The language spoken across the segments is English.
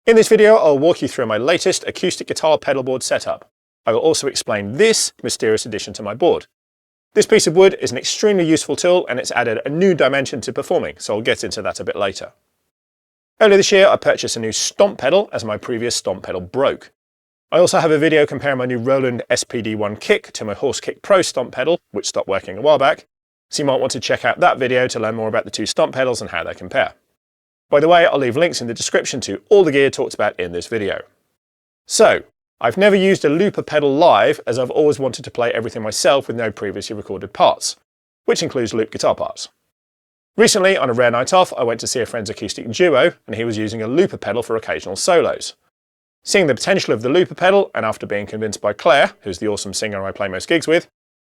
In this video, I'll walk you through my latest acoustic guitar pedalboard setup. I will also explain this mysterious addition to my board. This piece of wood is an extremely useful tool and it's added a new dimension to performing, so I'll get into that a bit later. Earlier this year, I purchased a new Stomp pedal as my previous Stomp pedal broke. I also have a video comparing my new Roland SPD One Kick to my Horse Kick Pro Stomp pedal, which stopped working a while back, so you might want to check out that video to learn more about the two Stomp pedals and how they compare. By the way, I'll leave links in the description to all the gear talked about in this video. So, I've never used a looper pedal live as I've always wanted to play everything myself with no previously recorded parts, which includes loop guitar parts. Recently, on a rare night off, I went to see a friend's acoustic duo and he was using a looper pedal for occasional solos. Seeing the potential of the looper pedal, and after being convinced by Claire, who's the awesome singer I play most gigs with,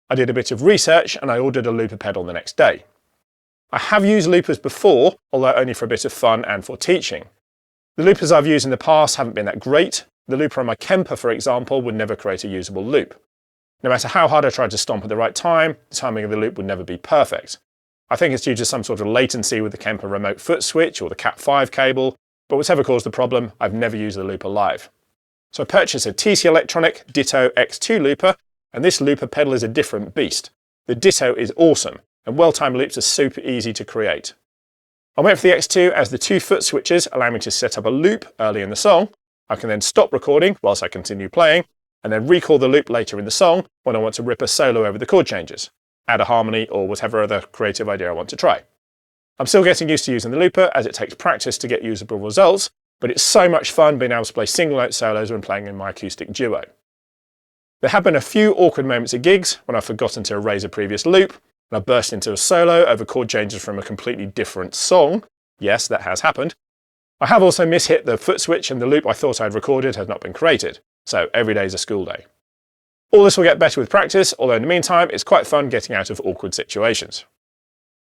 I did a bit of research and I ordered a looper pedal the next day. I have used loopers before, although only for a bit of fun and for teaching. The loopers I've used in the past haven't been that great. The looper on my Kemper, for example, would never create a usable loop. No matter how hard I tried to stomp at the right time, the timing of the loop would never be perfect. I think it's due to some sort of latency with the Kemper remote foot switch or the Cat5 cable, but whatever caused the problem, I've never used the looper live. So I purchased a TC Electronic Ditto X2 looper, and this looper pedal is a different beast. The Ditto is awesome, and well-timed loops are super easy to create. I went for the X2 as the two foot switches allow me to set up a loop early in the song. I can then stop recording whilst I continue playing, and then recall the loop later in the song when I want to rip a solo over the chord changes, add a harmony, or whatever other creative idea I want to try. I'm still getting used to using the looper as it takes practice to get usable results, but it's so much fun being able to play single note solos when playing in my acoustic duo. There have been a few awkward moments at gigs when I've forgotten to erase a previous loop, and I burst into a solo over chord changes from a completely different song. Yes, that has happened. I have also mishit the foot switch and the loop I thought I'd recorded has not been created, so every day is a school day. All this will get better with practice, although in the meantime it's quite fun getting out of awkward situations.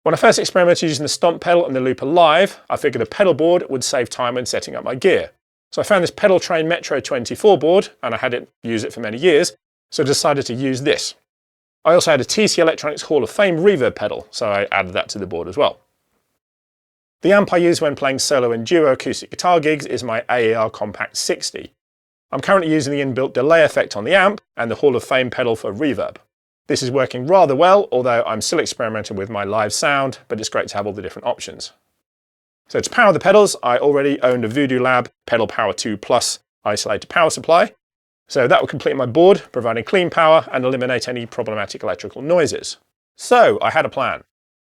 When I first experimented using the Stomp pedal and the looper live, I figured a pedal board would save time when setting up my gear. So I found this Pedaltrain Metro 24 board, and I had used it for many years, so I decided to use this. I also had a TC Electronics Hall of Fame Reverb pedal, so I added that to the board as well. The amp I use when playing solo and duo acoustic guitar gigs is my AER Compact 60. I'm currently using the inbuilt delay effect on the amp and the Hall of Fame pedal for reverb. This is working rather well, although I'm still experimenting with my live sound, but it's great to have all the different options. So to power the pedals, I already owned a Voodoo Lab Pedal Power 2 Plus isolated power supply. So that will complete my board, providing clean power and eliminate any problematic electrical noises. So I had a plan.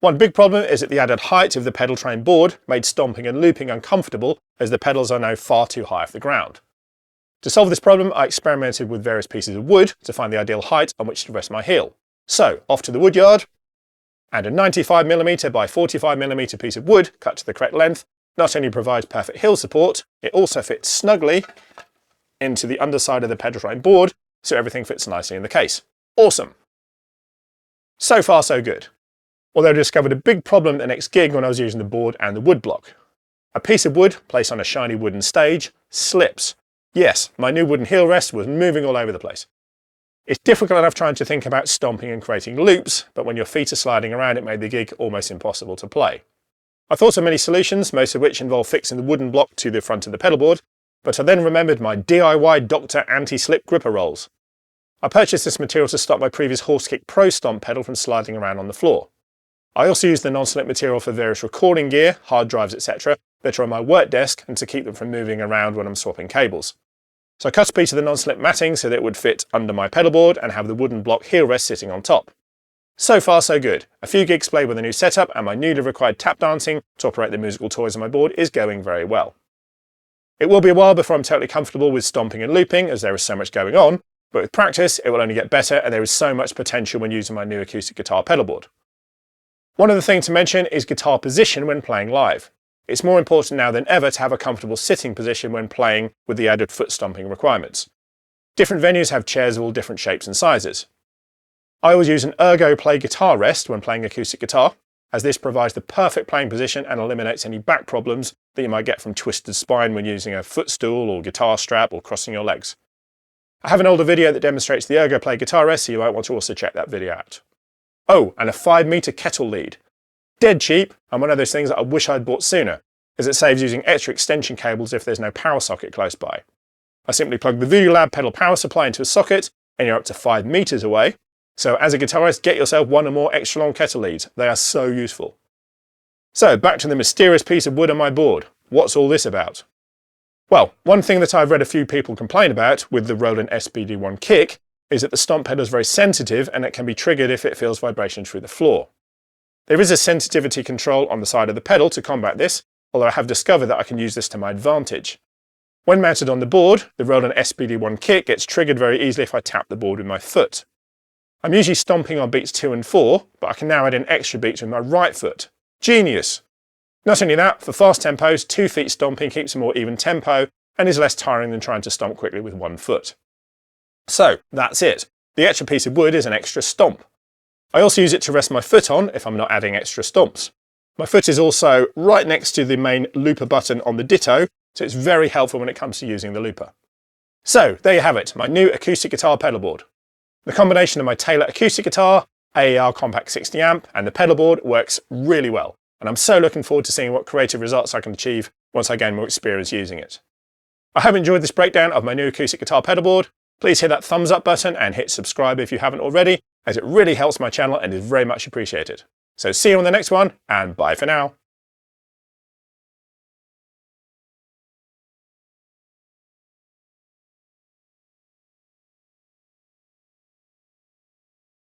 One big problem is that the added height of the Pedaltrain board made stomping and looping uncomfortable as the pedals are now far too high off the ground. To solve this problem, I experimented with various pieces of wood to find the ideal height on which to rest my heel. So off to the woodyard, and a 95mm by 45mm piece of wood cut to the correct length not only provides perfect heel support, it also fits snugly into the underside of the Pedaltrain board, so everything fits nicely in the case. Awesome! So far so good. Although I discovered a big problem at the next gig when I was using the board and the wood block. A piece of wood placed on a shiny wooden stage slips. Yes, my new wooden heel rest was moving all over the place. It's difficult enough trying to think about stomping and creating loops, but when your feet are sliding around it made the gig almost impossible to play. I thought of many solutions, most of which involve fixing the wooden block to the front of the pedal board, but I then remembered my DIY Doctor anti-slip gripper rolls. I purchased this material to stop my previous Horse Kick Pro Stomp pedal from sliding around on the floor. I also used the non-slip material for various recording gear, hard drives, etc. that are on my work desk and to keep them from moving around when I'm swapping cables. So I cut a piece of the non-slip matting so that it would fit under my pedal board and have the wooden block heel rest sitting on top. So far so good. A few gigs played with the new setup and my newly required tap dancing to operate the musical toys on my board is going very well. It will be a while before I'm totally comfortable with stomping and looping as there is so much going on, but with practice it will only get better and there is so much potential when using my new acoustic guitar pedal board. One other thing to mention is guitar position when playing live. It's more important now than ever to have a comfortable sitting position when playing with the added foot stomping requirements. Different venues have chairs of all different shapes and sizes. I always use an ErgoPlay guitar rest when playing acoustic guitar, as this provides the perfect playing position and eliminates any back problems that you might get from twisted spine when using a footstool or guitar strap or crossing your legs. I have an older video that demonstrates the ErgoPlay guitar rest, so you might want to also check that video out. Oh, and a 5-meter kettle lead. Dead cheap, and one of those things that I wish I'd bought sooner. as it saves using extra extension cables if there's no power socket close by. I simply plug the Voodoo Lab pedal power supply into a socket and you're up to 5 meters away. So as a guitarist, get yourself one or more extra long kettle leads. They are so useful. So back to the mysterious piece of wood on my board. What's all this about? Well, one thing that I've read a few people complain about with the Roland SPD One Kick is that the Stomp pedal is very sensitive and it can be triggered if it feels vibration through the floor. There is a sensitivity control on the side of the pedal to combat this, although I have discovered that I can use this to my advantage. When mounted on the board, the Roland SPD One Kick gets triggered very easily if I tap the board with my foot. I'm usually stomping on beats 2 and 4, but I can now add in extra beats with my right foot. Genius! Not only that, for fast tempos, 2 feet stomping keeps a more even tempo and is less tiring than trying to stomp quickly with 1 foot. So, that's it. The extra piece of wood is an extra stomp. I also use it to rest my foot on if I'm not adding extra stomps. My foot is also right next to the main looper button on the Ditto, so it's very helpful when it comes to using the looper. So, there you have it, my new acoustic guitar pedal board. The combination of my Taylor acoustic guitar, AER Compact 60 amp, and the pedal board works really well, and I'm so looking forward to seeing what creative results I can achieve once I gain more experience using it. I hope you enjoyed this breakdown of my new acoustic guitar pedal board. Please hit that thumbs up button and hit subscribe if you haven't already, as it really helps my channel and is very much appreciated. So see you on the next one, and bye for now.